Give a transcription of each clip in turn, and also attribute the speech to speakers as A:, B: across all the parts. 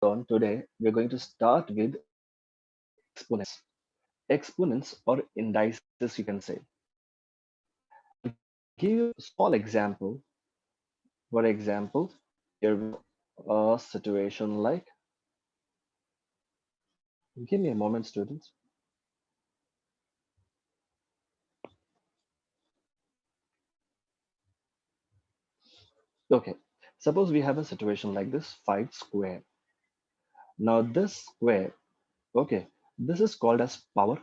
A: learn today, we're going to start with exponents. Exponents or indices, you can say. I'll give you a small example. For example, here we have a situation like, give me a moment, students. Okay, suppose we have a situation like this 5 square. Now, this square, okay, this is called as power.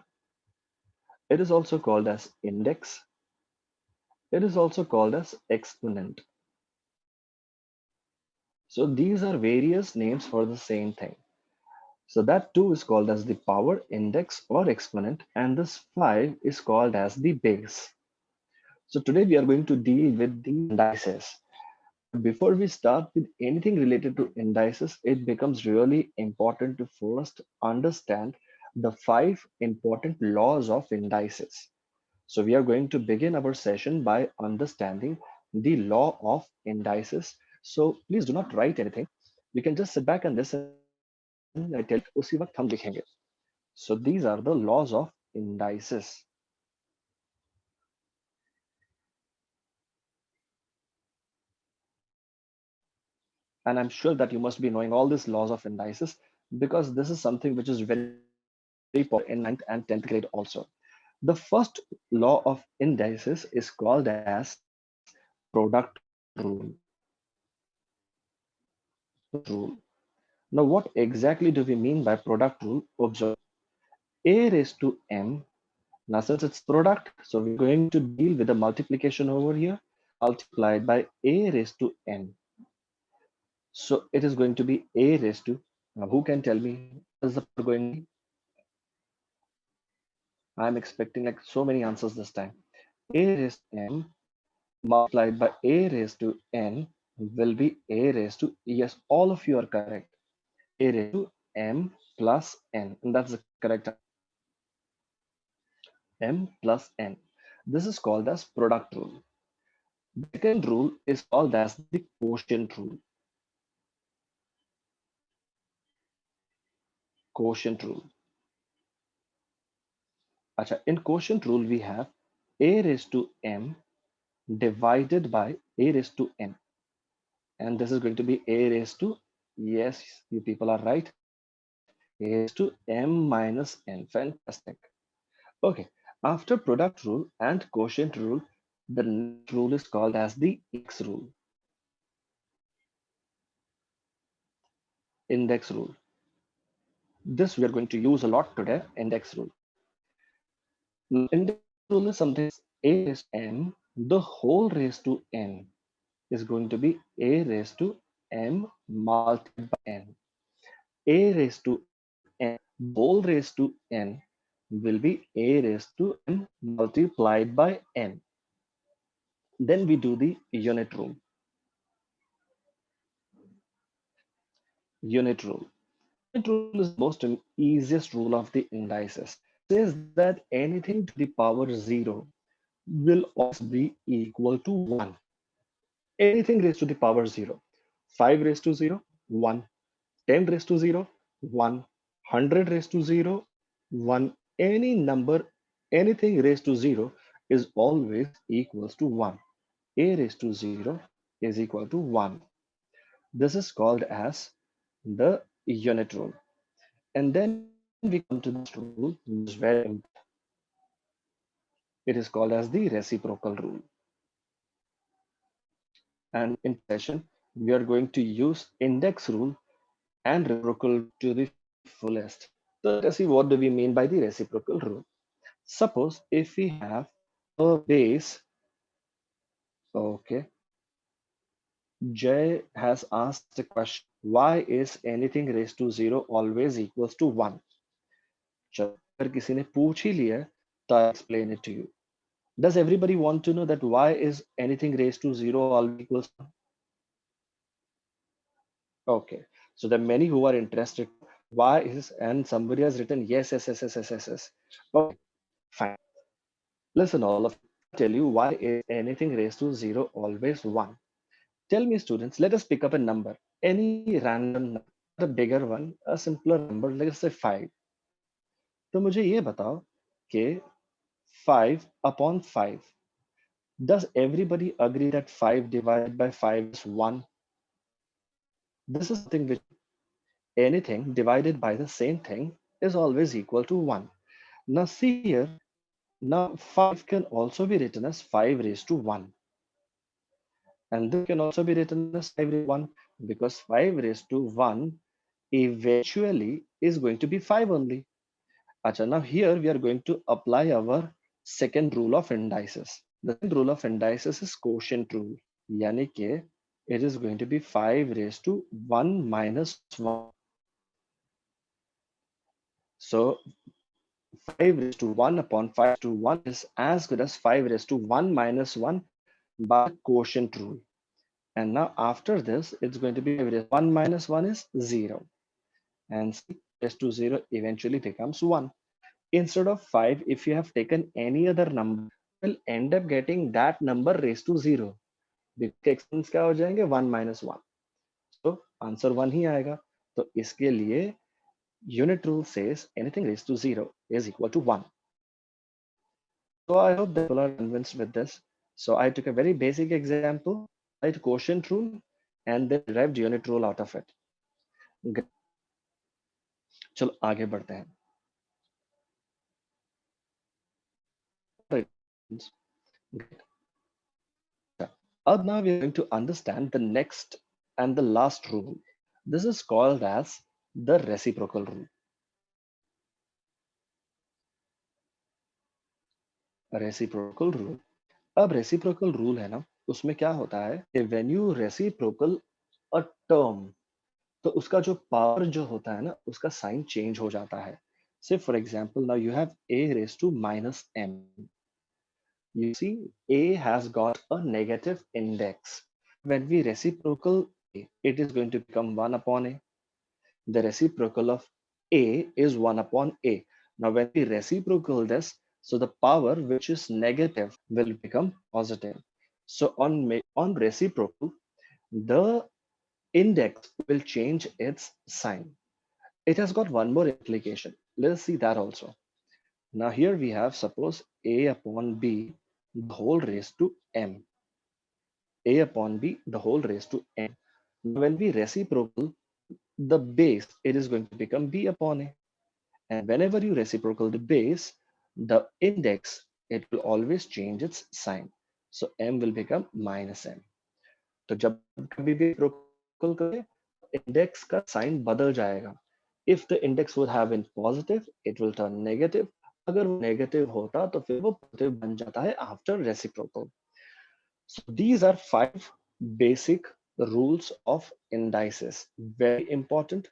A: It is also called as index. It is also called as exponent. So, these are various names for the same thing. So that 2 is called as the power index or exponent, and this 5 is called as the base. So today we are going to deal with the indices. Before we start with anything related to indices, it becomes really important to first understand the 5 important laws of indices. So we are going to begin our session by understanding the law of indices. So please do not write anything. You can just sit back and listen. I tell उसी वक्त हम लिखेंगे. So these are the laws of indices. And I'm sure that you must be knowing all these laws of indices because this is something which is very popular in ninth and 10th grade also. The first law of indices is called as product rule. Product rule. Now, what exactly do we mean by product rule? Observe a raised to m. Now, since it's product, so we're going to deal with the multiplication over here, multiplied by a raised to n. So it is going to be a raised to, now who can tell me what is the power going to be? I'm expecting like so many answers this time. A raised to m multiplied by a raised to n will be a raised to, yes, all of you are correct. A raised to m plus n, and that's the correct answer. M plus n. This is called as product rule. The second rule is called as the quotient rule. Quotient rule. Acha, in quotient rule, we have a raised to m divided by a raised to n. And this is going to be a raised to, yes, you people are right, a raised to m minus n. Fantastic. Okay, after product rule and quotient rule, the next rule is called as the index rule. Index rule. This we are going to use a lot today, index rule. Now, index rule is something a raised to m, the whole raised to n is going to be a raised to m multiplied by n. A raised to n, the whole raised to n will be a raised to m multiplied by n. Then we do the unit rule. Unit rule. Unit rule is the most easiest rule of the indices. Says that anything to the power 0 will always be equal to 1. Anything raised to the power 0. 5 raised to 0, 1. 10 raised to 0, 1. 100 raised to 0, 1. Any number, anything raised to 0 is always equals to 1. A raised to 0 is equal to 1. This is called as the unit rule. And then we come to the last rule, which is very important. It is called as the reciprocal rule. And in session, we are going to use index rule and reciprocal to the fullest. So let us see what do we mean by the reciprocal rule. Suppose if we have a base, okay, Jay has asked a question, why is anything raised to 0 always equals to 1? चलो अगर किसी ने पूछ ही लिया तो I explain it to you. Does everybody want to know that why is anything raised to 0 always equals to 1? Okay, so there are many who are interested. Why is, and somebody has written yes, yes, yes, yes, yes, yes, yes. Okay, fine. Listen, all of you, I'll tell you why is anything raised to 0 always 1. Tell me, students, let us pick up a number, any random number. a bigger one, a simpler number, let's say 5. तो मुझे ये बताओ कि 5/5, does everybody agree that 5 divided by 5 is 1? This is something which anything divided by the same thing is always equal to 1. Now see here, now 5 can also be written as 5 raised to 1. And this can also be written as 5 raised to 1 because 5 raised to 1 eventually is going to be 5 only. Acha, now here we are going to apply our second rule of indices. The second rule of indices is quotient rule. Yani ke it is going to be 5 raised to 1 minus 1. So 5 raised to 1 upon 5 to 1 is as good as 5 raised to 1 minus 1 by quotient rule. And now after this, it's going to be 1 minus 1 is 0. And 6 raised to 0 eventually becomes 1. Instead of 5, if you have taken any other number, you will end up getting that number raised to 0. Because exponents क्या हो जाएंगे 1 minus 1. So answer 1 ही आएगा. तो इसके लिए unit rule says anything raised to 0 is equal to 1. So I hope that people are convinced with this. So I took a very basic example, applied quotient rule, and then derived unit rule out of it. चलो आगे बढ़ते हैं. Great. Now we are going to understand the next and the last rule. This is called as the reciprocal rule. Reciprocal rule. अब reciprocal rule है ना, उसमें क्या होता है कि when you reciprocal a term, तो उसका जो पावर जो होता है ना, उसका साइन चेंज हो जाता है. Say for example, now you have a raised to minus m. You see, a has got a negative index. When we reciprocal a, it is going to become 1 upon a. The reciprocal of a is 1 upon a. Now when we reciprocal this, so the power which is negative will become positive. So on reciprocal, the index will change its sign. It has got one more implication. Let's see that also. Now here we have, suppose a upon b the whole raised to m. A upon b the whole raised to m. When we reciprocal the base, it is going to become b upon a. And whenever you reciprocal the base, the index, it will always change its sign. So m will become minus m. तो जब कभी भी reciprocal करें, index का sign बदल जाएगा. If the index would have been positive, it will turn negative. अगर वो negative होता तो फिर वो positive बन जाता है after reciprocal. So these are 5 basic rules of indices. Very important,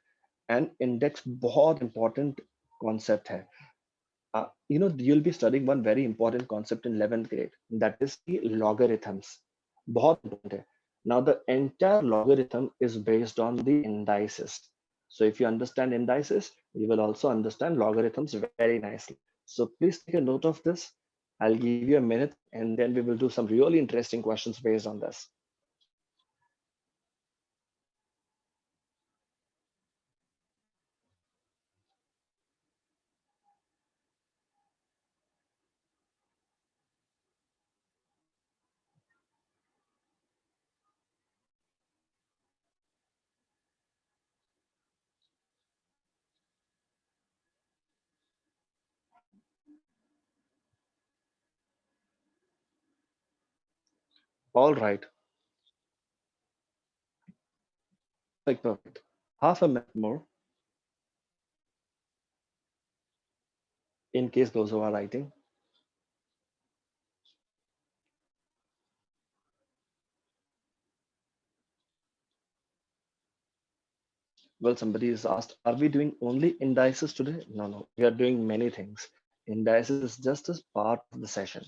A: and index बहुत important concept है. You'll be studying one very important concept in 11th grade. That is the logarithms. बहुत important है. Now the entire logarithm is based on the indices. So if you understand indices, you will also understand logarithms very nicely. So please take a note of this. I'll give you a minute and then we will do some really interesting questions based on this. All right, like perfect. Half a minute more in case those who are writing. Well, somebody is asked, are we doing only indices today? No, no, we are doing many things. Indices is just as part of the session.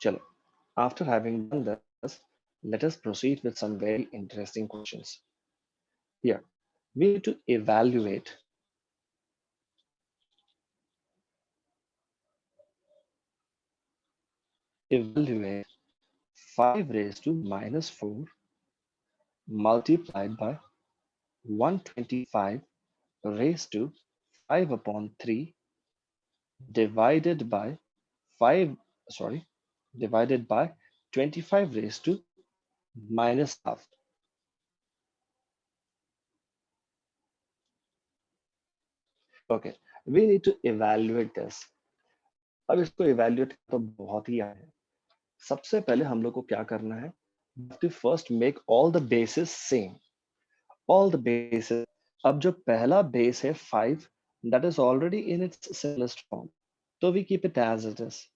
A: Chalo. After having done this, let us proceed with some very interesting questions. Here, we need to evaluate 5 raised to minus 4 multiplied by 125 raised to 5 upon 3 divided by 5, sorry, divided by 25 raised to minus half. Okay, we need to evaluate this. अब इसको evaluate तो बहुत ही है. सबसे पहले हम लोग को क्या करना है? We have to first make all the bases same. All the bases. अब जो पहला base है 5, that is already in its simplest form. So we keep it as it is.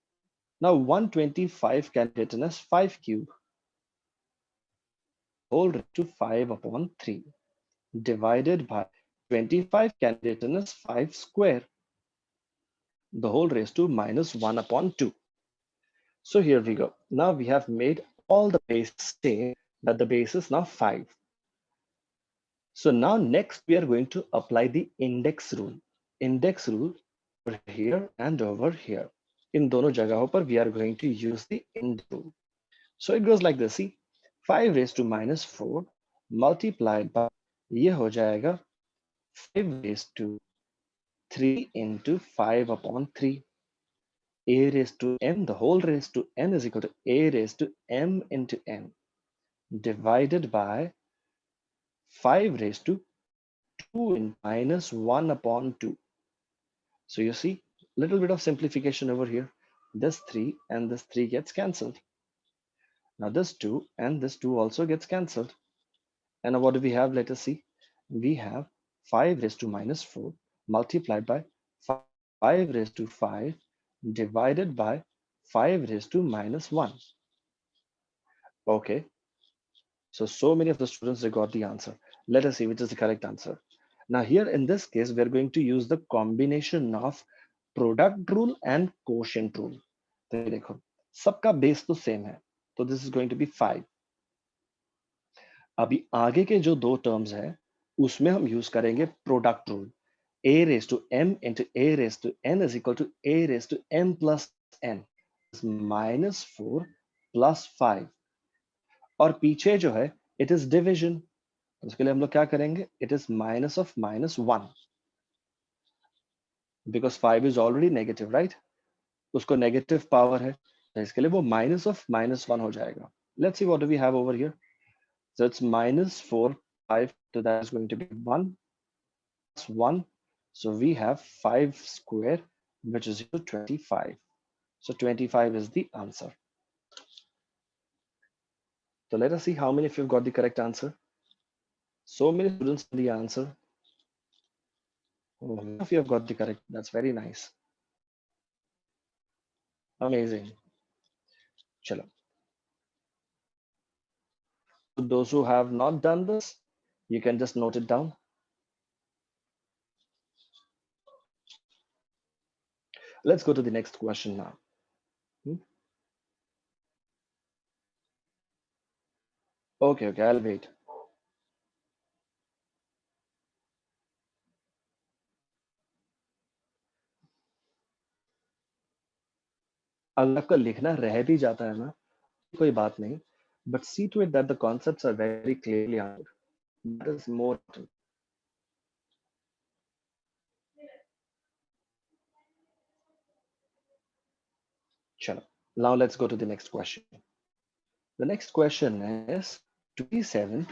A: Now 125 can be written as 5 cube whole raised to 5 upon 3 divided by 25 can be written as 5 square the whole raised to minus 1 upon 2. So here we go. Now we have made all the bases same, that the base is now 5. So now next we are going to apply the index rule. Index rule over here and over here. In दोनों जगहों पर we are going to use the index rule. So it goes like this. See, 5 raised to minus 4 multiplied by ये हो जाएगा 5 raised to 3 into 5 upon 3. A raised to m, the whole raised to n is equal to a raised to m into n divided by 5 raised to 2 in minus 1 upon 2. So you see, little bit of simplification over here. This 3 and this 3 gets cancelled. Now this 2 and this 2 also gets cancelled. And now what do we have? Let us see. We have 5 raised to minus 4 multiplied by 5 raised to 5 divided by 5 raised to minus 1. Okay. So many of the students, they got the answer. Let us see which is the correct answer. Now here in this case, we're going to use the combination of product rule and quotient rule. तो ये देखो, सबका base तो same है. तो this is going to be 5. अभी आगे के जो दो टर्म्स है उसमें हम यूज करेंगे product rule. a raised to m into a raised to n is equal to a raised to m plus n is minus 4 plus 5. और पीछे जो है it is division. उसके लिए हम लोग क्या करेंगे? It is minus of minus 1 because 5 is already negative, right? उसको negative power है तो इसके लिए वो minus of minus 1 हो जाएगा. Let's see what do we have over here. So it's minus 4 5, so that is going to be 1 plus 1. So we have 5 square, which is equal to 25. So 25 is the answer. So let us see how many of you have got the correct answer. So many students have the answer. Oh, many of you have got the correct. That's very nice. Amazing. Chalo. So those who have not done this, you can just note it down. Let's go to the next question now. Okay, I'll wait. अगर आपका लिखना रह भी जाता है ना, कोई बात नहीं, but see to it that the concepts are very clearly understood. That is more important. Chalo. Now let's go to the next question. The next question is 27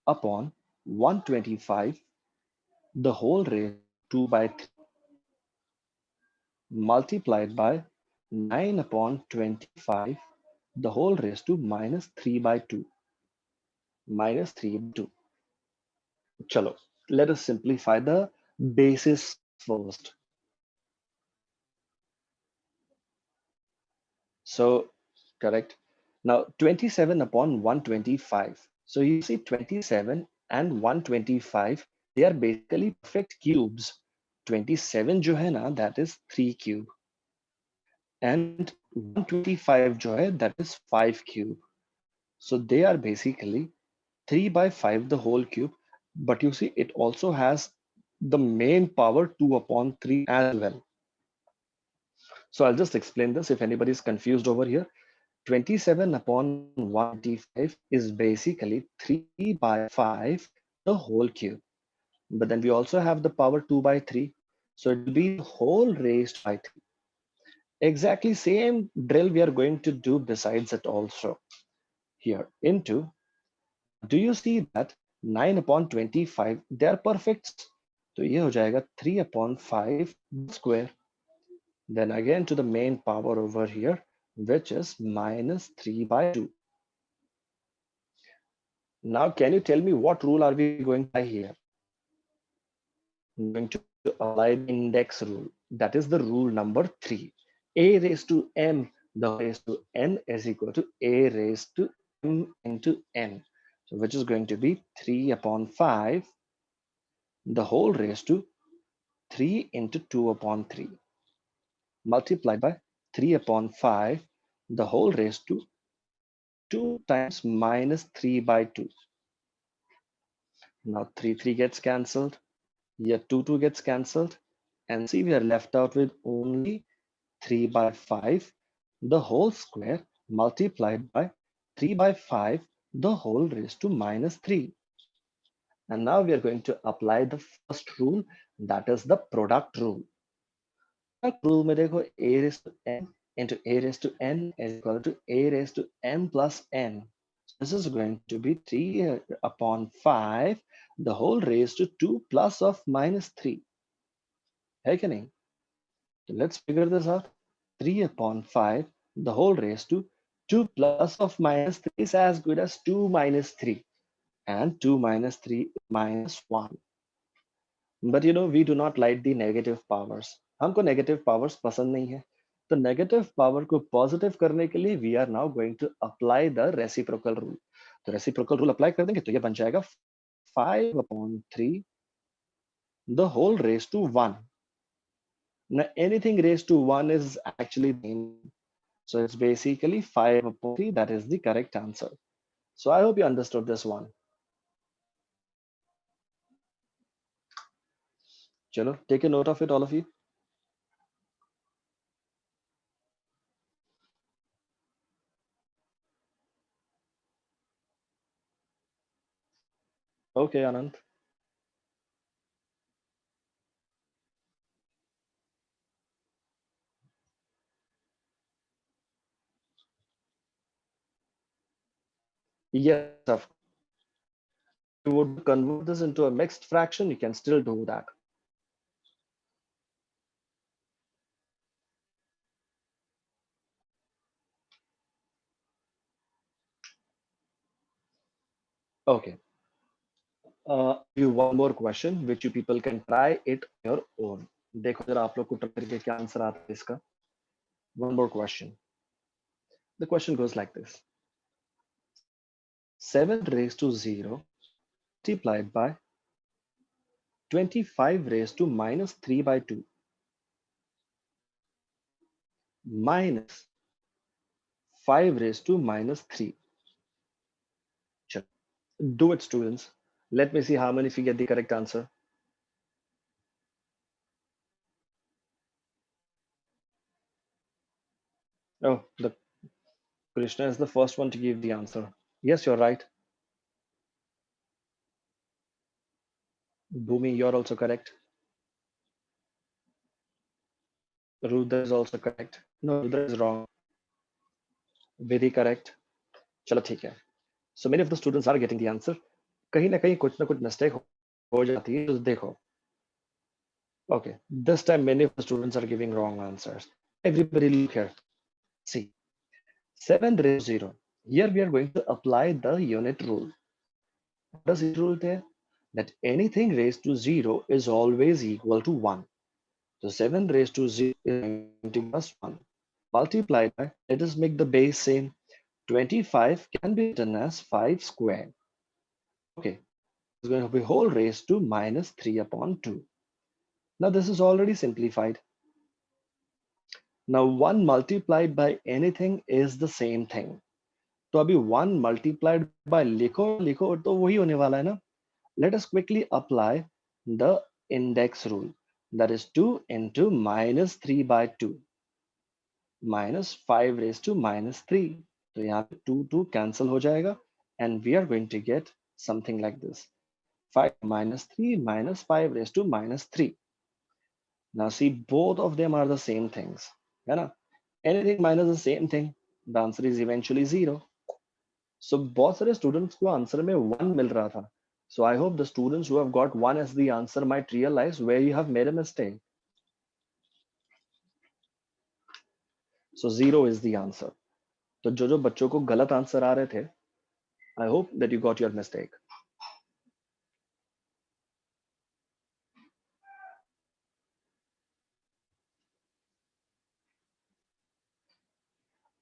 A: upon 125 the whole raised 2 by 3 multiplied by 9 upon 25 the whole raised to minus 3 by 2. Minus 3 by 2. Chalo. Let us simplify the basis first. So correct. Now 27 upon 125. So you see 27 and 125, they are basically perfect cubes. 27 जो है ना, that is 3 cube. And 125 जो है, that is 5 cube. So they are basically 3 by 5 the whole cube. But you see, it also has the main power 2 upon 3 as well. So I'll just explain this if anybody is confused over here. 27 upon 125 is basically 3 by 5, the whole cube. But then we also have the power 2 by 3. So it will be the whole raised by 3. Exactly same drill we are going to do besides it also. Here into, do you see that 9 upon 25, they are perfect. So ये हो जाएगा 3 upon 5 square. Then again to the main power over here, which is minus 3 by 2. Now, can you tell me what rule are we going to apply here? I'm going to apply the index rule. That is the rule number 3. A raised to m, the raised to n is equal to a raised to m into n. So which is going to be 3 upon 5, the whole raised to 3 into 2 upon 3, multiplied by 3 upon 5, the whole raised to 2 times minus 3 by 2. Now 3 gets cancelled. Here 2 gets cancelled. And see, we are left out with only 3 by 5, the whole square multiplied by 3 by 5, the whole raised to minus 3. And now we are going to apply the first rule, that is the product rule. Product rule में देखो a raised to n into a raised to n is equal to a raised to m plus n. So this is going to be 3 upon 5, the whole raised to 2 plus of minus 3. है कि नहीं? So let's figure this out. 3 upon 5, the whole raised to 2 plus of minus 3 is as good as 2 minus 3. And 2 minus 3 minus 1. But we do not like the negative powers. हमको negative powers पसंद नहीं है. तो negative power को positive करने के लिए we are now going to apply the reciprocal rule. तो reciprocal rule apply कर देंगे तो ये बन जाएगा 5 upon 3, the whole raised to 1. Now anything raised to 1 is actually the same. So it's basically 5 upon 3. That is the correct answer. So I hope you understood this one. Chalo, take a note of it, all of you. Okay, Anand. Yes, of course. If you would convert this into a mixed fraction, you can still do that. Okay. You one more question which you people can try it on your own. देखो जरा आप लोग को try करके क्या answer आता है इसका. One more question. The question goes like this. 7 raised to 0 multiplied by 25 raised to minus 3 by 2 minus 5 raised to minus 3. Do it, students. Let me see how many of you get the correct answer. Oh, the Krishna is the first one to give the answer. Yes, you're right. Bhumi, you're also correct. Rudra is also correct. No, Rudra is wrong. Very correct. चलो ठीक है. So many of the students are getting the answer. कहीं ना कुछ mistake हो जाती है. तो देखो. Okay, this time many of the students are giving wrong answers. Everybody look here. See, 7 raised to 0. Here we are going to apply the unit rule. What does it rule there? That anything raised to 0 is always equal to 1. So 7 raised to 0 is going to give us 1. Multiplied by, let us make the base same. 25 can be written as 5 squared. Okay, it's going to be whole raised to minus 3 upon 2. Now this is already simplified. Now 1 multiplied by anything is the same thing. तो अभी 1 multiplied by लिखो तो वही होने वाला है ना. Let us quickly apply the index rule. That is 2 into minus 3 by 2 minus 5 raised to minus 3. तो यहाँ पे 2 कैंसिल हो जाएगा and we are going to get something like this. 5 minus 3 minus 5 raised to minus 3. Now see, both of them are the same things. है ना? Anything minus the same thing, the answer is eventually 0. So बहुत सारे students को answer में 1 मिल रहा था. So I hope the students who have got 1 as the answer might realize where you have made a mistake. So 0 is the answer. तो जो बच्चों को गलत आंसर आ रहे थे, I hope that you got your mistake.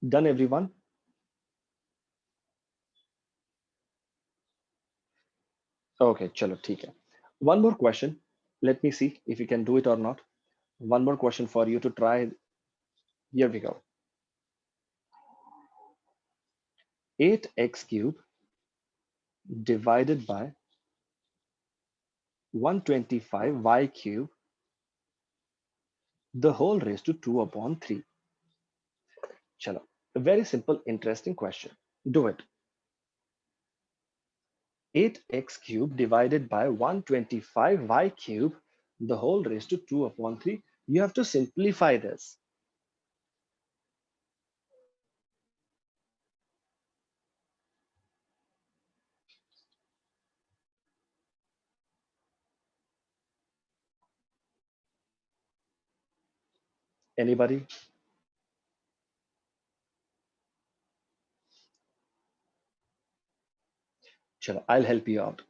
A: Done, everyone? Okay, chalo, ठीक है. One more question. Let me see if you can do it or not. One more question for you to try. Here we go. 8x cube divided by 125y cube, the whole raised to 2 upon 3. Chalo, a very simple, interesting question. Do it. 8x cube divided by 125y cube, the whole raised to 2 upon 3. You have to simplify this. Anybody? Chalo, I'll help you out.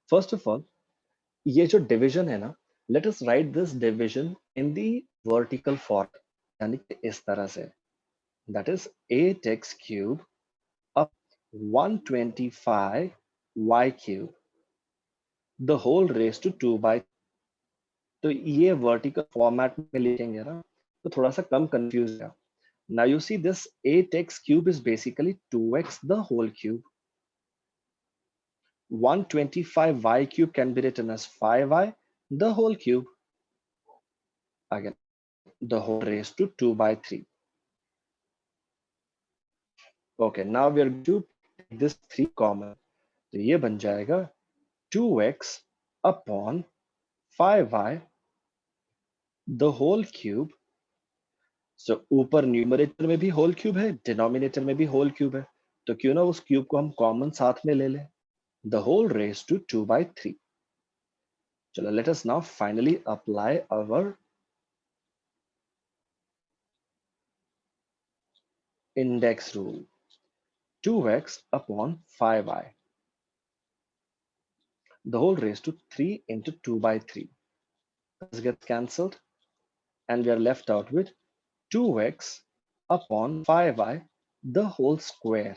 A: First of all, ये जो division है ना, let us write this division in the vertical form, यानी कि इस तरह से. That is 8x cube up 125y cube, the whole raised to 2 by. तो ये vertical format में लिखेंगे ना, तो थोड़ा सा कम confuse है. Now you see this 8x cube is basically 2x the whole cube. 125y cube can be written as 5y the whole cube. Again, the whole raised to 2 by 3. Okay, now we are going to take this 3 common. तो ये बन जाएगा 2x upon 5y the whole cube. So ऊपर numerator में भी whole cube है, denominator में भी होल क्यूब है, तो क्यों ना उस क्यूब को हम कॉमन साथ में ले लें. The whole raised to 2 by 3. चलो, let us now finally apply our index rule. 2x upon 5y, the whole raised to 3 into 2 by 3. This gets cancelled and we are left out with 2x upon 5y the whole square,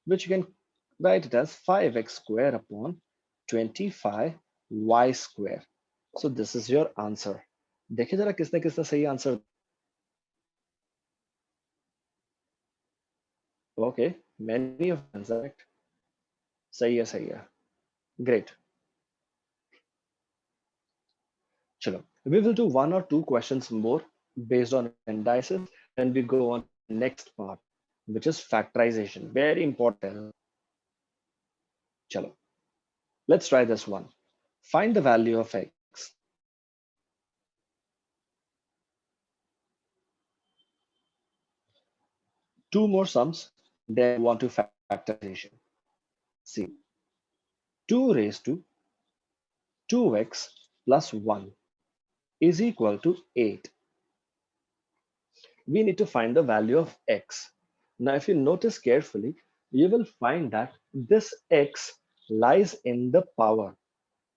A: which you can write it as 5x square upon 25y square. So this is your answer. देखिए जरा किसने किसने सही answer. Okay, many of them correct. सही है. Great. Chalo, we will do 1 or 2 questions more based on indices, and we go on next part, which is factorization. Very important. Chalo, let's try this one. Find the value of x. Two more sums, then we want to factorization. See, 2 raised to 2x plus 1 is equal to 8. We need to find the value of x. Now, if you notice carefully, you will find that this x lies in the power.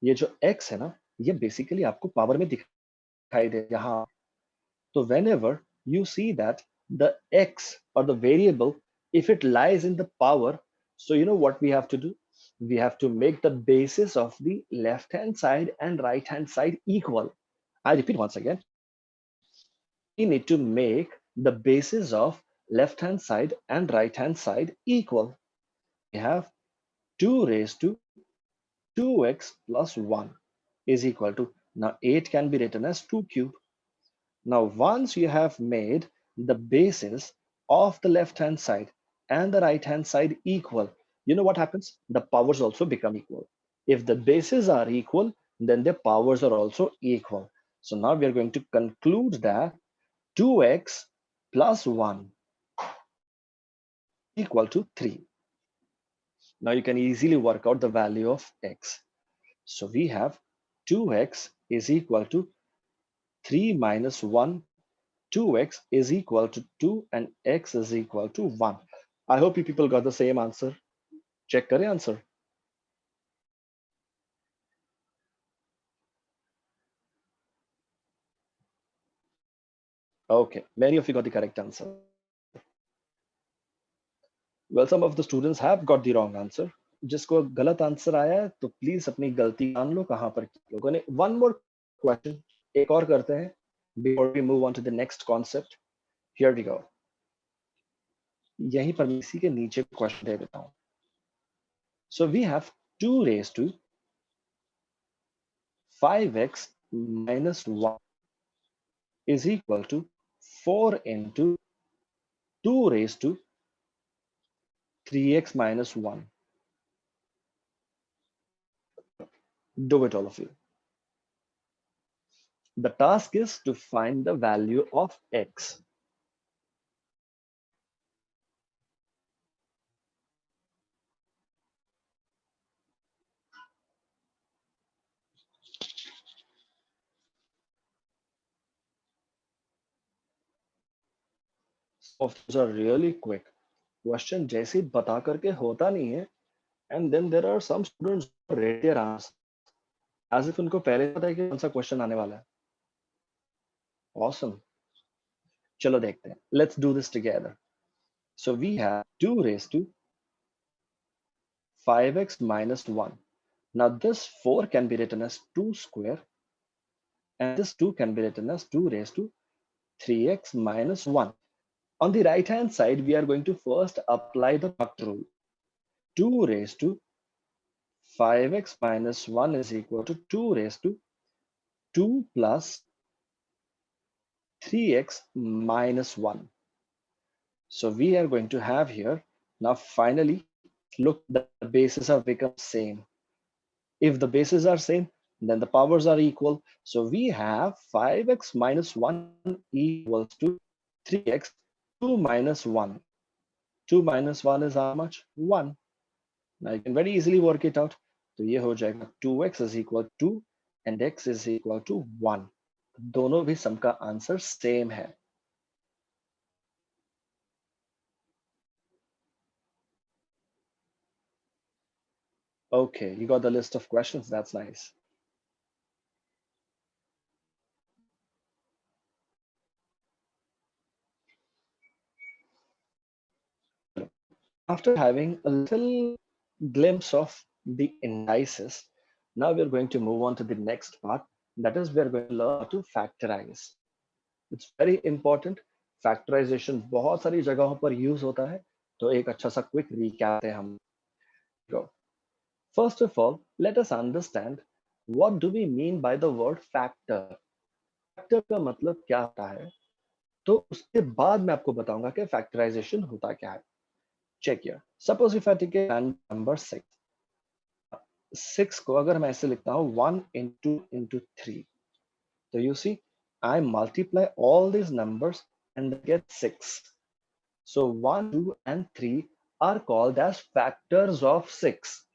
A: ये जो x है ना, ये basically आपको power में दिखाई दे यहाँ. So whenever you see that the x or the variable, if it lies in the power, so you know what we have to do? We have to make the basis of the left hand side and right hand side equal. I repeat once again. We need to make the basis of left hand side and right hand side equal. We have 2 raised to 2x plus 1 is equal to, now 8 can be written as 2 cube. Now once you have made the basis of the left hand side, and the right hand side equal, you know what happens? The powers also become equal. If the bases are equal, then the powers are also equal. So now we are going to conclude that 2x plus 1 equal to 3. Now you can easily work out the value of x. So we have 2x is equal to 3 minus 1. 2x is equal to 2 and x is equal to 1. I hope you people got the same answer. Check kare answer. Okay, many of you got the correct answer. Well, some of the students have got the wrong answer. जिसको गलत answer आया है तो please अपनी गलती मान लो कहां पर लोगों ने. One more question, एक और करते हैं before we move on to the next concept. Here we go. यहीं पर मैं इसी के नीचे क्वेश्चन दे देता हूं. So we have 2 raised to 5x minus 1 is equal to 4 into 2 raised to 3x minus 1. Do it, all of you. The task is to find the value of x. Some of those are really quick. Question जैसे ही बता करके होता नहीं है. And then there are some students who read their answers as if उनको पहले पता है कि कौन सा क्वेश्चन आने वाला है. Awesome. चलो देखते हैं. Let's do this together. So we have 2 raised to 5x minus 1. Now this 4 can be written as 2 square and this 2 can be written as 2 raised to 3x minus 1. On the right hand side, we are going to first apply the factor rule. 2 raised to 5x minus 1 is equal to 2 raised to 2 plus 3x minus 1. So we are going to have here, now finally, look, the bases have become same. If the bases are same, then the powers are equal. So we have 5x minus 1 equals to 3x, 2 minus 1. 2 minus 1 is how much? 1. Now you can very easily work it out. तो ये हो जाएगा 2x is equal to 2 and x is equal to 1. दोनों भी सम का answer same है. Okay, you got the list of questions. That's nice. After having a little glimpse of the indices, now we're going to move on to the next part. That is, we're going to learn how to factorize. It's very important. Factorization बहुत सारी जगहों पर use होता है. तो एक अच्छा सा quick recap है हम. Go. First of all, let us understand what do we mean by the word factor. Factor का मतलब क्या होता है? तो उसके बाद मैं आपको बताऊंगा कि factorization होता क्या है. Check here. Suppose if I take a number 6. 6 को अगर मैं ऐसे लिखता हूँ 1 into 3. So you see, I multiply all these numbers and get 6. So 1, 2, and 3 are called as factors of 6.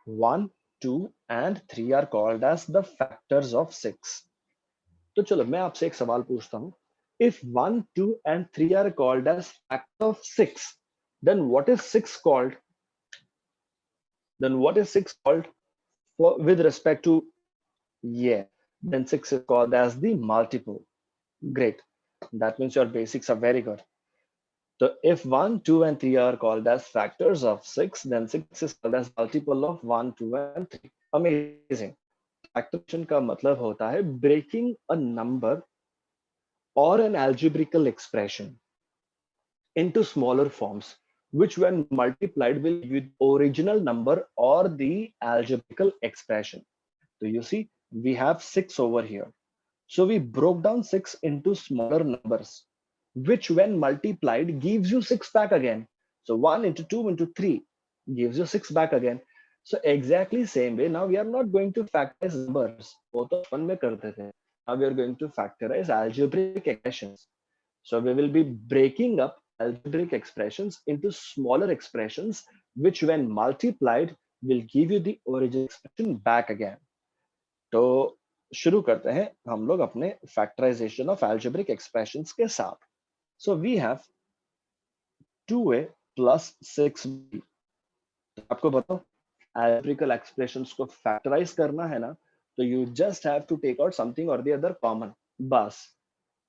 A: 1, 2, and 3 are called as the factors of 6. तो चलो मैं आपसे एक सवाल पूछता हूँ. If 1, 2, and 3 are called as factor of 6, then what is 6 called? Then what is 6 called with respect to? Yeah, then 6 is called as the multiple. Great. That means your basics are very good. So if 1, 2, and 3 are called as factors of 6, then 6 is called as multiple of 1, 2, and 3. Amazing. Factorization का मतलब होता है breaking a number or an algebraical expression into smaller forms, which when multiplied will give you the original number or the algebraical expression. So you see, we have 6 over here. So we broke down 6 into smaller numbers, which when multiplied gives you 6 back again. So 1 into 2 into 3 gives you 6 back again. So exactly same way, now we are not going to factorize numbers. वो तो अपन में करते थे. Now we are going to factorize algebraic expressions. So we will be breaking up algebraic expressions into smaller expressions, which when multiplied will give you the original expression back again. तो शुरू करते हैं हम लोग अपने factorization of algebraic expressions के साथ. So we have 2a plus 6b. तो आपको बताओ algebraical expressions को factorize करना है ना, तो you just have to take out something or the other common. बस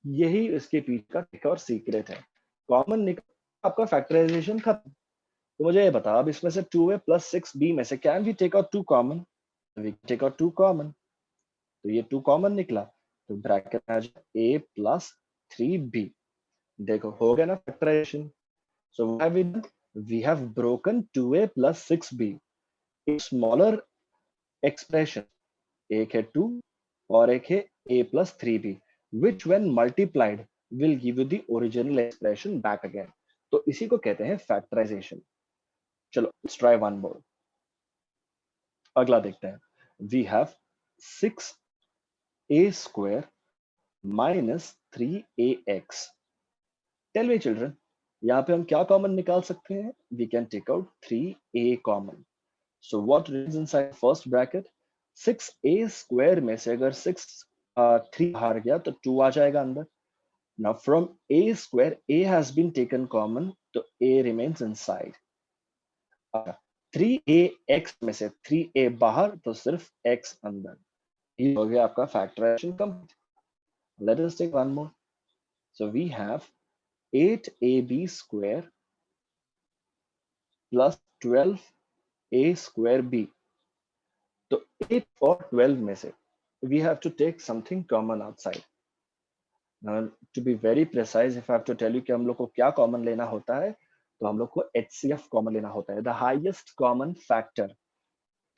A: यही इसके पीछे का एक और सीक्रेट है. कॉमन निकल आपका फैक्टराइजेशन खत्म. तो मुझे ये बता, अब इसमें से 2a plus 6b में से can we take out 2 common? We take out 2 common. तो ये 2 कॉमन निकला, तो ब्रैकेट में आ जाए a plus 3b. देखो हो गया ना factorization. So what have we done? We have broken 2a plus 6b एक स्मॉलर एक्सप्रेशन. एक है 2 और एक है a plus 3b, which when multiplied will give you the original expression back again. तो इसी को कहते हैं फैक्टराइजेशन. चलो let's try one more. अगला देखते हैं. We have 6a square minus 3ax. Tell me children, यहाँ पे हम क्या कॉमन निकाल सकते हैं? We can take out 3a common. So what remains inside first bracket? 6a square में से अगर 3 बाहर गया तो 2 आ जाएगा अंदर. Now from a square, a has been taken common, तो a remains inside. 3ax में से 3a बाहर तो सिर्फ x अंदर. ये हो गया आपका factorization complete. Let us take one more. So we have 8ab square plus 12a square b. तो 8 और 12 में से we have to take something common outside. Now, to be very precise, if I have to tell you कि हम लोग को क्या common लेना होता है, तो हम लोग को HCF कॉमन लेना होता है, द हाईएस्ट कॉमन फैक्टर.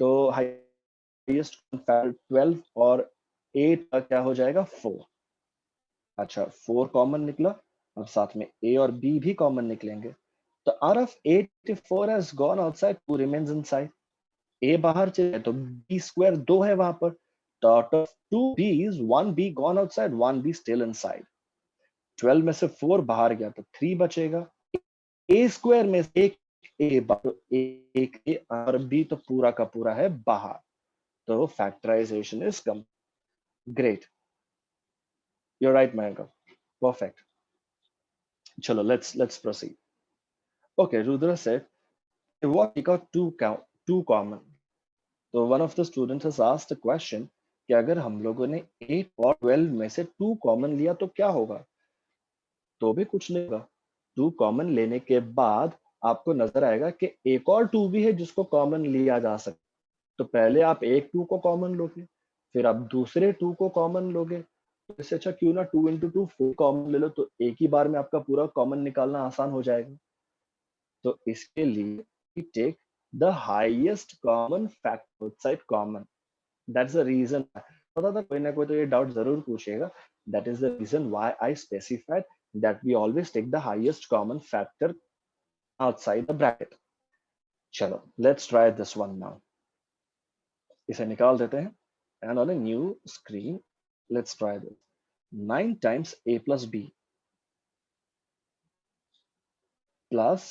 A: तो हाईएस्ट कॉमन फैक्टर 12 और 8 का क्या हो जाएगा? 4. अच्छा 4 कॉमन निकला. अब साथ में A और B भी कॉमन निकलेंगे. तो out of 8, 4 has gone outside, 2 remains inside. A बाहर चले तो B square 2 है वहां पर. तो out of 2 B's, 1 B gone outside, 1 B still inside. 12 में से 4 बाहर गया तो 3 बचेगा. a स्क्वायर में से एक एक a और b तो पूरा का पूरा है बाहर. तो factorization is come. Great, you're right Mayank. Perfect. चलो let's proceed. Okay, Rudra said what take out two common. तो one of the students has asked a question कि अगर हम लोगों ने 8 और 12 में से 2 कॉमन लिया तो क्या होगा? तो भी कुछ नहीं होगा. 2 कॉमन लेने के बाद आपको नजर आएगा कि एक और 2 भी है जिसको कॉमन लिया जा सकता. तो पहले आप एक 2 को कॉमन लोगे, फिर आप दूसरे 2 को कॉमन लोगे. तो इससे अच्छा क्यों ना 2 into 2 4 कॉमन ले लो, तो एक ही बार में आपका पूरा कॉमन निकालना आसान हो जाएगा. तो इसके लिए we take the highest common factor outside common. That's the reason. पता था कोई ना कोई तो ये डाउट जरूर पूछेगा. That is the reason why I specified that we always take the highest common factor outside the bracket. चलो let's try this one now. इसे निकाल देते हैं. And on a new screen, let's try this. 9 times a plus b plus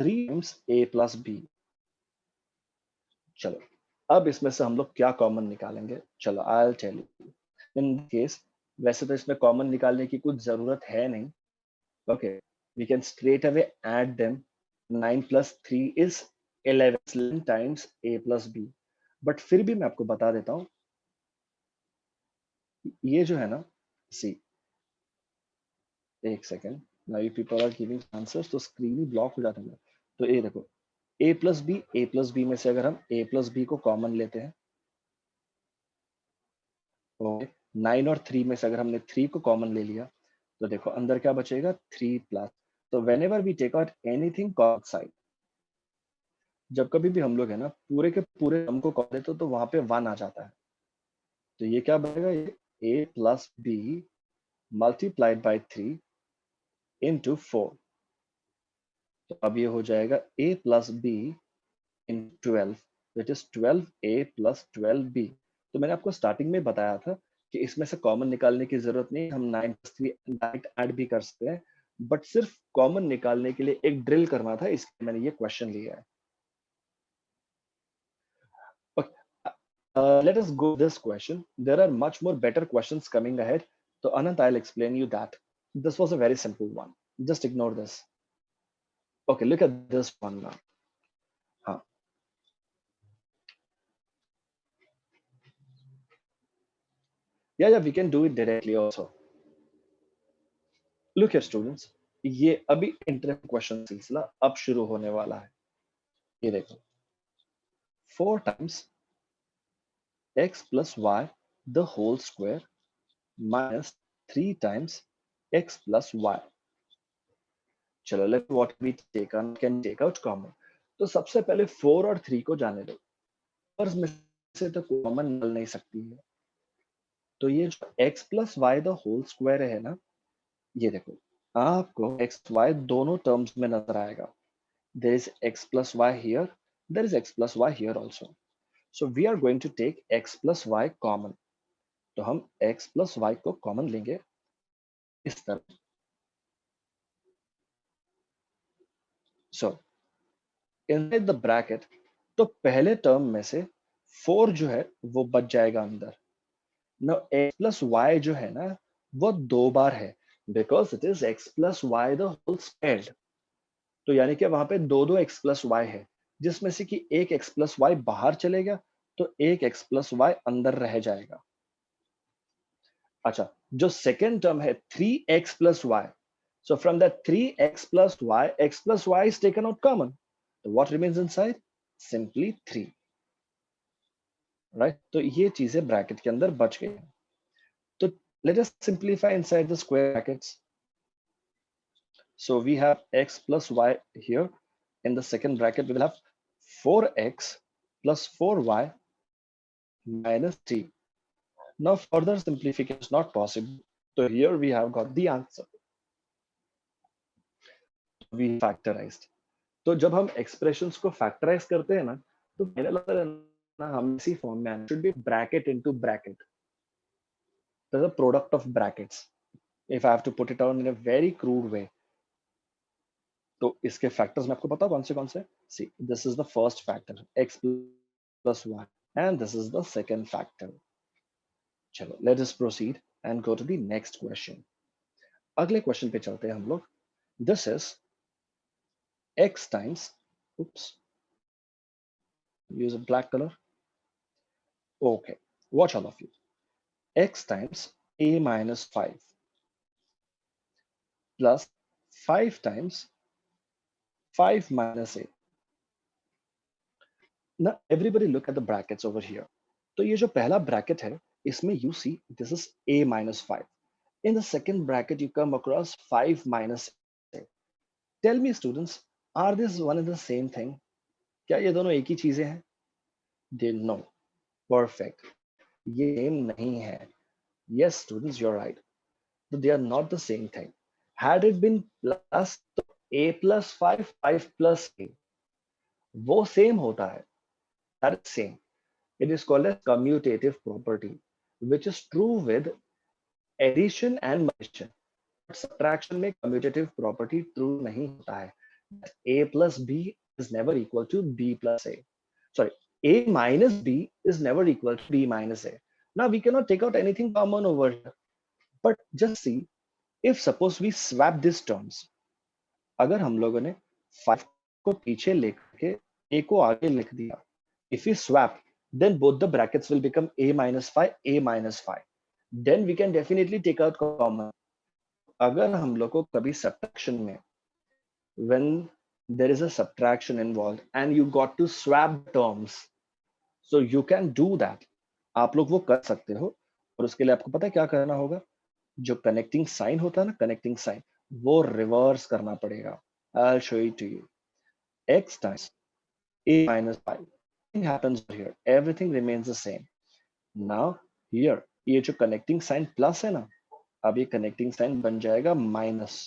A: 3 times a plus b. चलो अब इसमें से हम लोग क्या कॉमन निकालेंगे? चलो I'll tell you. In case वैसे तो इसमें कॉमन निकालने की कुछ जरूरत है नहीं. Okay, we can straight away add them. 9 plus 3 is 11 times a plus b. But फिर भी मैं आपको बता देता हूँ, ये जो है ना, सी एक second. Now you people are giving answers तो स्क्रीन ही ब्लॉक हो जाता है. तो ये देखो a plus b में से अगर हम a plus b को कॉमन लेते हैं, ओके 9 और 3 में से अगर हमने 3 को कॉमन ले लिया तो देखो अंदर क्या बचेगा? 3 प्लस. तो whenever we take out anything outside, जब कभी भी हम लोग है ना पूरे के पूरे सम को कॉल लेते तो वहां पे 1 आ जाता है. तो ये क्या बनेगा? ये a plus b multiplied by 3 into 4. तो अब ये हो जाएगा a plus be in 12, that is 12a plus 12b। तो मैंने आपको स्टार्टिंग में बताया था कि इसमें से कॉमन निकालने की जरूरत नहीं, हम 9 प्लस 3 डायरेक्ट ऐड भी कर सकते हैं, बट सिर्फ कॉमन निकालने के लिए एक ड्रिल करना था, इसलिए मैंने ये क्वेश्चन लिया है। Okay. Let us go this question. There are much more better questions coming ahead. So Anant, I'll explain you that. This was a very simple one. Just ignore this. Okay, look at this one now. Huh. Yeah, we can do it directly also. Look here, students. ये अभी interesting question सिलसिला अब शुरू होने वाला है। ये देखो, 4 times x plus y the whole square minus 3 times x plus y. चलो, let what we take on can take out common. तो सबसे पहले 4 और 3 को जाने दो, और में से तो कॉमन निकल नहीं सकती है। तो ये जो x plus y the whole square है ना, ये देखो, आपको x y दोनों टर्म्स में नजर आएगा। There is x plus y here, there is x plus y here also. So we are going to take x plus y common. तो हम x प्लस वाई को कॉमन लेंगे इस तरह। सो इनसाइड द ब्रैकेट, तो पहले टर्म में से 4 जो है वो बच जाएगा अंदर। नाउ x प्लस वाई जो है ना, वो 2 बार है, because it is x plus y the whole squared. तो यानी कि वहां पे दो दो x प्लस वाई है, जिसमें से कि एक x प्लस वाई बाहर चलेगा, तो एक x प्लस वाई अंदर रह जाएगा। अच्छा, जो सेकेंड टर्म है 3x plus y, so from that 3x plus y, x plus y is taken out common. So what remains inside? Simply 3. Right? तो ये चीजें ब्रैकेट के अंदर बच गई हैं। तो let us simplify inside the square brackets. So we have x plus y here. In the second bracket, we will have 4x plus 4y minus 3. Now further simplification is not possible. So here we have got the answer. We factorized. तो जब हम expressions को factorise करते हैं ना, तो मेरा लगता है ना, हम इसी फॉर्म में आना should be bracket into bracket, the product of brackets, if I have to put it on in a very crude way. तो इसके फैक्टर्स मैं आपको बताऊं कौन से। See, this is the first factor x plus y, and this is the second factor. चलो, let us proceed and go to the next question. अगले question पे चलते हैं हम लोग। This is x times, oops, use a black color. Okay, watch all of you. X times a minus 5 plus 5 times 5 minus a. Now everybody look at the brackets over here. तो ये जो पहला bracket है, इसमें you see this is a minus 5. In the second bracket you come across 5 minus a. Tell me students, are this one and the same thing? क्या ये दोनों एक ही चीजें हैं? They no. Perfect. ये same नहीं है. Yes students, you're right. So they are not the same thing. Had it been plus, तो a plus 5, 5 plus a, वो same होता है. That is same. It is called as commutative property, which is true with addition and multiplication. Subtraction में commutative property true नहीं होता है. A plus b is never equal to b plus a. Sorry, a minus b is never equal to b minus a. Now we cannot take out anything common over here. But just see, if suppose we swap these terms, अगर हम लोगों ने 5 को पीछे लेके a को आगे लिख दिया, if we swap, then both the brackets will become a minus 5, a minus 5. Then we can definitely take out common. अगर हम लोग को कभी subtraction में, when there is a subtraction involved and you got to swap terms, so you can do that. आप लोग वो कर सकते हो, और उसके लिए आपको पता है क्या करना होगा? जो कनेक्टिंग साइन होता है ना, कनेक्टिंग साइन, वो रिवर्स करना पड़ेगा। I'll show it to you. X times a minus 5. Nothing happens here. Everything remains the same. Now here, ये जो connecting sign plus है ना, अब ये connecting sign बन जाएगा minus.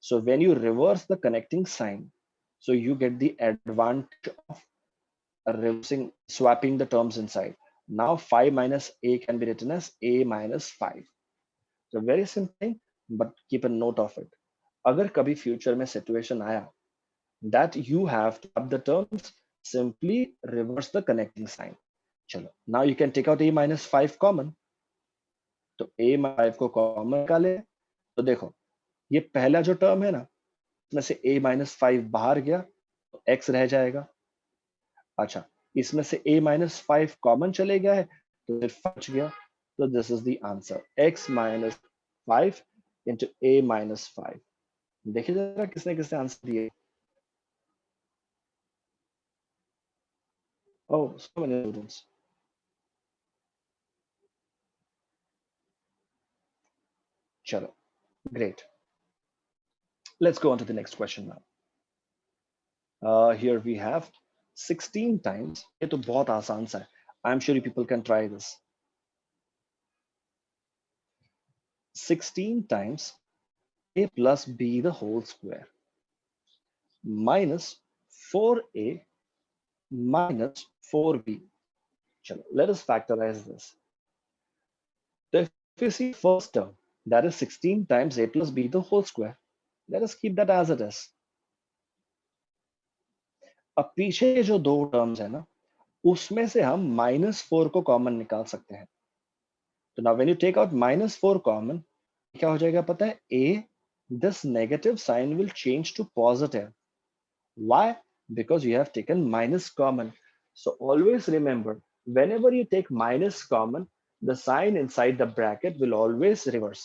A: So when you reverse the connecting sign, So you get the advantage of reversing, swapping the terms inside. Now 5 minus a can be written as a minus 5. So very simple thing, but keep a note of it. अगर कभी future में situation आया that you have to up the terms, simply reverse the connecting sign. चलो, now you can take out a minus 5 common. तो a minus 5 को common निकाले, तो देखो ये पहला जो टर्म है ना, इसमें से a minus 5 बाहर गया तो x रह जाएगा. अच्छा, इसमें से a minus 5 कॉमन चले गया है तो सिर्फ बच गया. तो this is the answer, x minus 5 into a minus 5. देखिए जरा किसने किसने आंसर दिए. Oh, so many students. चलो, great. Let's go on to the next question now. Here we have 16 times. ये तो बहुत आसान सा है. I'm sure you people can try this. 16 times a plus b the whole square minus 4a minus 4b. Chalo, let us factorize this. So if you see first term, that is 16 times a plus b the whole square. Let us keep that as it is. अब पीछे जो दो terms है ना, उसमें से हम -4 को कॉमन निकाल सकते हैं. तो now when you take out -4 common, क्या हो जाएगा पता है? A, this negative sign will change to positive. Why? Because you have taken minus common. So always remember, whenever you take minus common, the sign inside the bracket will always reverse.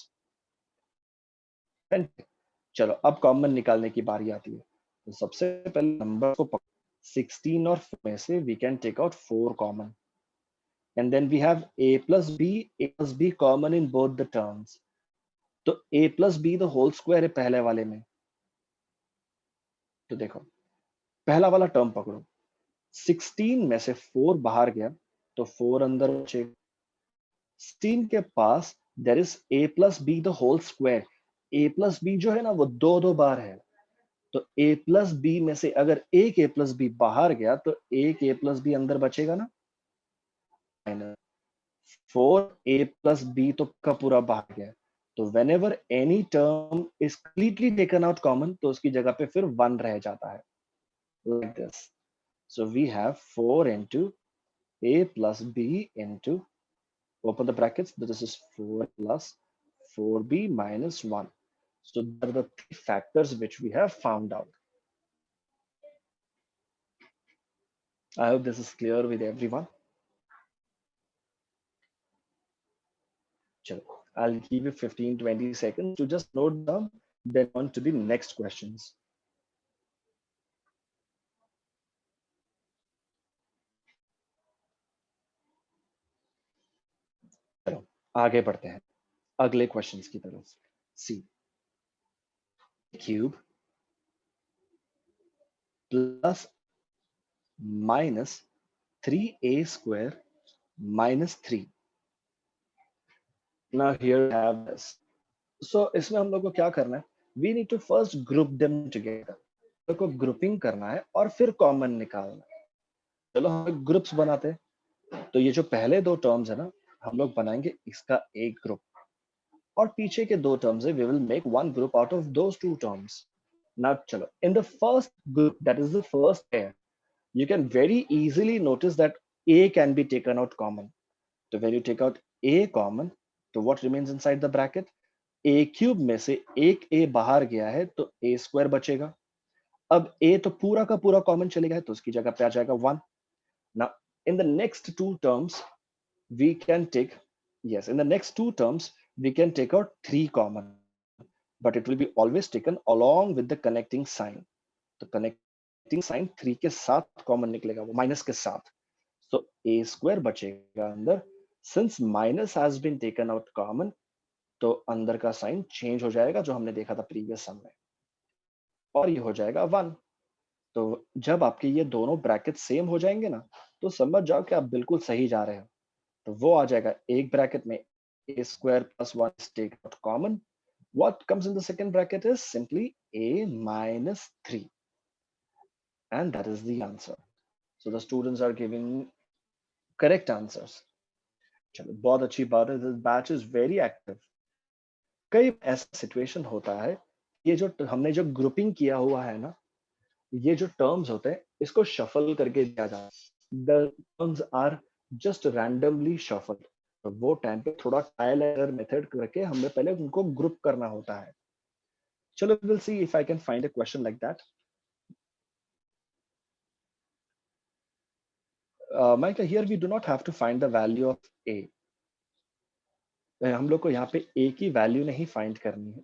A: चलो अब common निकालने की बारी आती है. तो सबसे पहले नंबर को 16 और 4 में से we can take out 4 common. And then we have a plus b common in both the terms. तो a plus b the whole square है पहले वाले में. तो देखो पहला वाला टर्म पकड़ो, 16 में से 4 बाहर गया तो 4 अंदर बचेगा. 16 के पास there is a plus b the whole square. a plus b जो है ना वो दो दो बार है. तो a plus b में से अगर एक a plus b बाहर गया तो एक a plus b अंदर बचेगा ना. 4a plus b तो का पूरा बाहर गया. तो whenever any term is completely taken out common, तो उसकी जगह पे फिर 1 रह जाता है. Like this. So we have 4 into a plus b into, open the brackets, this is 4 plus 4b minus 1. So these are the three factors which we have found out. I hope this is clear with everyone. Chalo, I'll give you 15-20 seconds to just note down, then on to the next questions. चलो आगे बढ़ते हैं अगले questions की तरफ. C cube plus minus 3a square minus 3. Now here we have this. So इसमें हम लोग को क्या करना है? We need to first group them together. हम लोग को ग्रुपिंग करना है और फिर कॉमन निकालना है. चलो हम ग्रुप्स बनाते हैं. तो ये जो पहले दो टर्म्स है ना, हम लोग बनाएंगे इसका एक ग्रुप और पीछे के दो टर्म्स है we will make one group out of those two terms. Now चलो in the first group, that is the first pair, you can very easily notice that a can be taken out common. So when you take out a common, तो what remains inside the bracket? a cube में से एक a बाहर गया है तो a square बचेगा. अब a तो पूरा का पूरा कॉमन चलेगा है तो उसकी जगह पे आ जाएगा 1. Now in the next two terms we can take, yes, in the next two terms we can take out 3 common, but it will be always taken along with the connecting sign. तो connecting sign 3 के साथ common निकलेगा, वो minus के साथ. So a square बचेगा अंदर. Since minus has been taken out common, तो अंदर का साइन चेंज हो जाएगा जो हमने देखा था प्रीवियस सम में, और ये हो जाएगा 1. तो जब आपके ये दोनों ब्रैकेट सेम हो जाएंगे ना, तो समझ जाओ कि आप बिल्कुल सही जा रहे हो. तो वो आ जाएगा एक ब्रैकेट में a square plus 1 is taken out common. What comes in the second bracket is simply a minus 3. and that is the answer. So the students are giving correct answers. चलो बहुत अच्छी बात है. This batch is very active. कई बार ऐसा situation होता है, ये जो हमने जो ग्रुपिंग किया हुआ है ना, ये जो टर्म्स होते हैं इसको शफल करके दिया जाता है. The terms are just randomly shuffle. तो वो टाइम पे थोड़ा ट्रायल एरर मेथड करके हमें पहले उनको ग्रुप करना होता है. चलो will see if I can find a question like that. Micah, here we do not have to find the value of a. हम लोग को यहाँ पे a की वैल्यू नहीं फाइंड करनी है.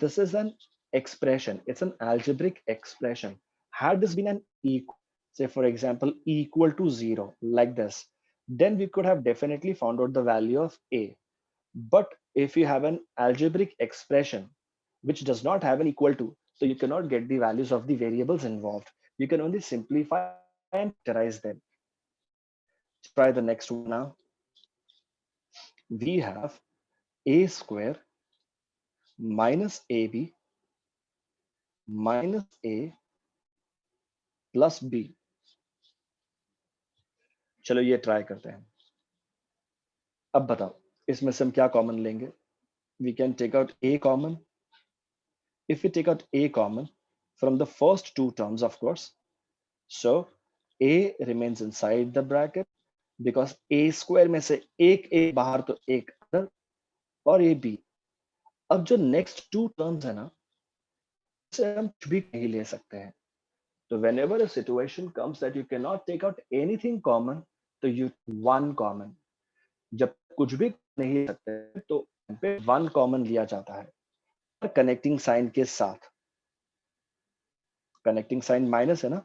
A: This is an expression. It's an algebraic expression. Had this been an equal, say for example, equal to 0, like this, then we could have definitely found out the value of a. But if you have an algebraic expression which does not have an equal to, so you cannot get the values of the variables involved. You can only simplify and factorize them. Try the next one now. We have a square minus ab minus a plus b. चलो ये try करते हैं. अब बताओ इसमें से हम क्या कॉमन लेंगे. We can take out a common. If we take out a common from the first two terms, of course, so a remains inside the bracket because a square में से एक a बाहर तो एक अंदर और a b. अब जो next two terms है ना, से हम कुछ भी नहीं ले सकते हैं. तो whenever a situation comes that you cannot take out anything common, तो you one common. जब कुछ भी नहीं ले सकते तो पे वन कॉमन लिया जाता है कनेक्टिंग साइन के साथ. कनेक्टिंग साइन माइनस है ना,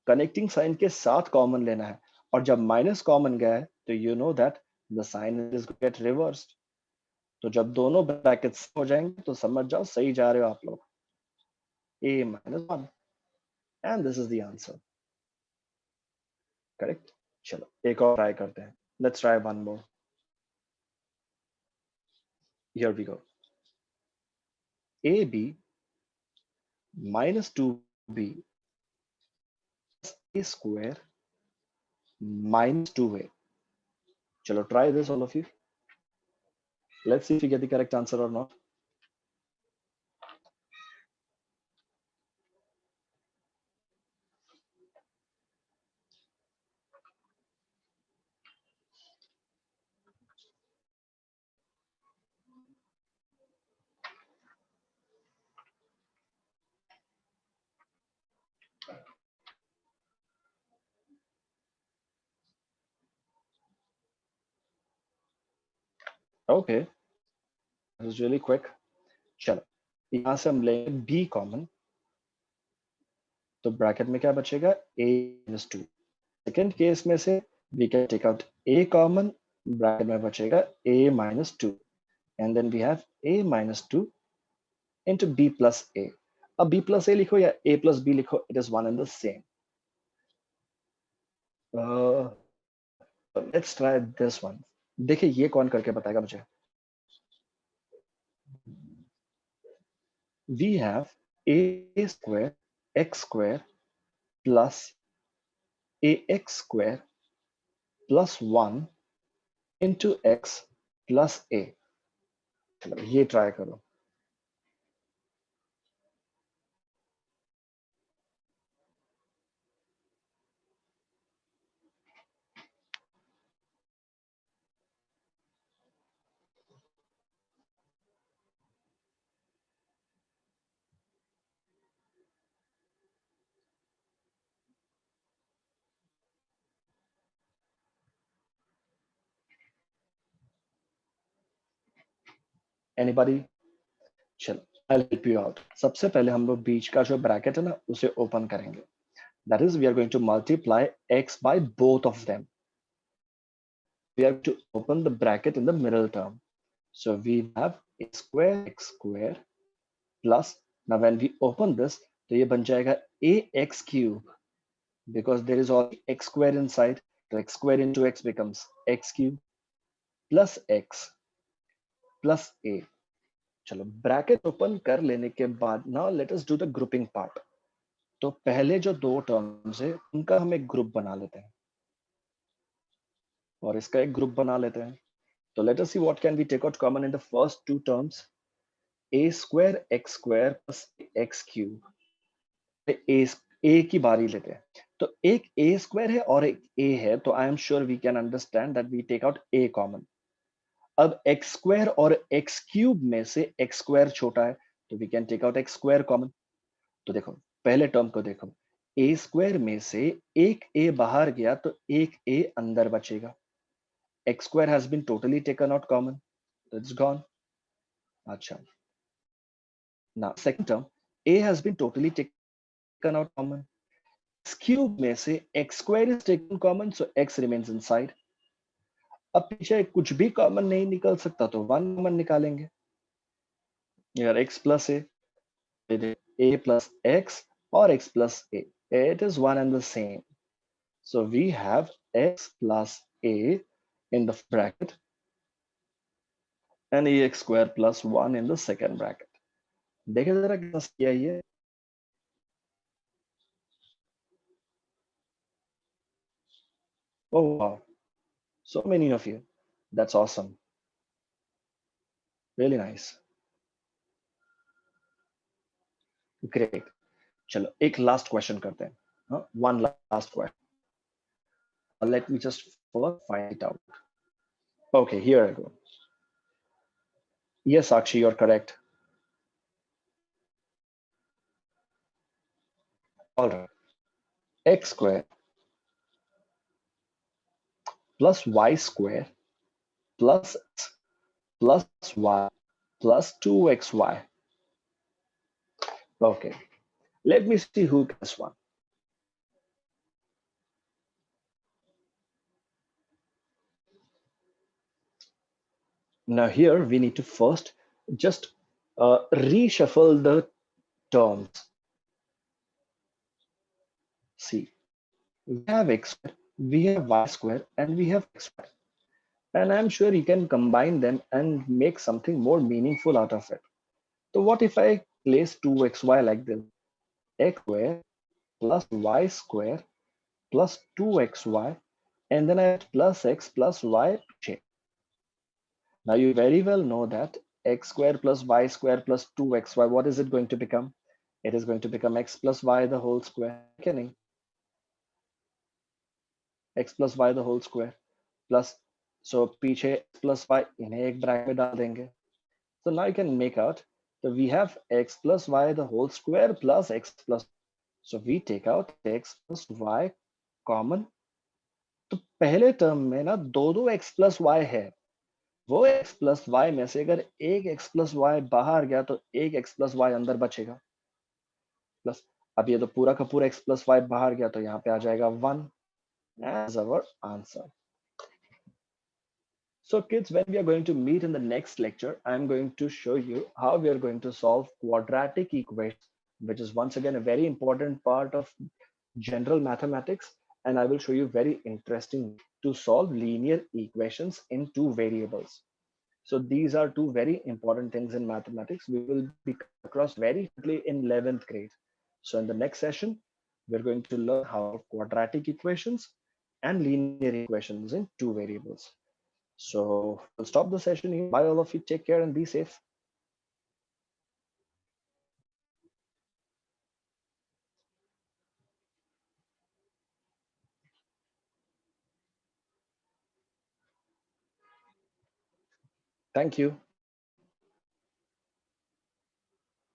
A: कनेक्टिंग साइन के साथ कॉमन लेना है. और जब माइनस कॉमन गया है तो you know that the sign is get reversed. तो जब दोनों ब्रैकेट्स हो जाएंगे तो समझ जाओ सही जा रहे हो आप लोग. a minus 1 and this is the answer. Correct. चलो एक और ट्राई करते हैं. Let's try one more. Here we go. ab minus 2b a square minus 2a. Chalo, try this, all of you. Let's see if you get the correct answer or not. Okay, that was really quick. चलो यहाँ से हम लेंगे b common. तो bracket में क्या बचेगा a minus 2. Second case में से we can take out a common. Bracket में बचेगा a minus 2 and then we have a minus 2 into b plus a. अब b plus a लिखो या a plus b लिखो, it is one and the same. Let's try this one. देखिए ये कौन करके बताएगा मुझे. We have a square x square plus ax square plus 1 into x plus a. चलो ये ट्राई करो. Anybody? चलो I'll help you out. सबसे पहले हम लोग बीच का जो ब्रैकेट है ना उसे ओपन करेंगे. That is, we are going to multiply x by both of them. We have to open the bracket in the middle term. So we have a square x square plus, now when we open this, तो ये बन जाएगा ax cube because there is all x square inside. So x square into x becomes x cube plus x plus a. चलो bracket open कर लेने के बाद now let us do the grouping part. तो पहले जो दो टर्म्स है उनका हम एक ग्रुप बना लेते हैं और इसका एक ग्रुप बना लेते हैं. तो let us see what can we take out common in the first two terms. A square x square plus x cube. ए की बारी लेते हैं. तो एक ए स्क्वायर है और एक ए है, तो I am sure we can understand that we take out a common. अब एक्स स्क्वायर और एक्स क्यूब में से एक्स स्क्वायर छोटा है, तो we can take out x square common. तो देखो पहले टर्म को देखो, ए स्क्वायर में से एक ए बाहर गया तो एक ए अंदर बचेगा. X square has been totally taken out common, तो इट्स गॉन. अच्छा, now second term, a has been totally taken out common. X cube में से x square is taken common, so x remains inside. अब पीछे कुछ भी common नहीं निकल सकता, तो वन कॉमन निकालेंगे. यार x plus a plus x or x plus a, it is one and the same. So we have x plus a in the bracket and ax square plus 1 in the second bracket. देखे जरा कितना किया ये. Oh wow, so many of you. That's awesome. Really nice. Great. चलो एक last question करते हैं. One last question. Let me just first find it out. Okay, here I go. Yes, Sakshi, you're correct. All right. X square plus y square plus x plus y plus 2xy. Okay. Let me see who gets one. Now here we need to first just reshuffle the terms. See, we have x square, we have y square, and we have x square. And I'm sure you can combine them and make something more meaningful out of it. So what if I place 2xy like this? X square plus y square plus 2xy, and then I add plus x plus y. Now you very well know that x square plus y square plus 2xy, what is it going to become? It is going to become x plus y the whole square. X plus y the whole square plus, so पीछे x plus y इन्हें एक bracket में डाल देंगे. So now you can make out that we have x plus y the whole square plus x plus. So we take out x plus y common. तो पहले term में ना दो दो x plus y है. वो x plus y में से अगर एक x plus y बाहर गया तो एक x plus y अंदर बचेगा. प्लस अब ये तो पूरा का पूरा x plus y बाहर गया तो यहाँ पे आ जाएगा 1 as our answer. So kids, when we are going to meet in the next lecture, I'm going to show you how we are going to solve quadratic equations, which is once again a very important part of general mathematics. And I will show you very interesting to solve linear equations in two variables. So these are two very important things in mathematics. We will be across very quickly in 11th grade. So in the next session, we're going to learn how quadratic equations and linear equations in two variables. So we'll stop the session here. Bye all of you. Take care and be safe. Thank you.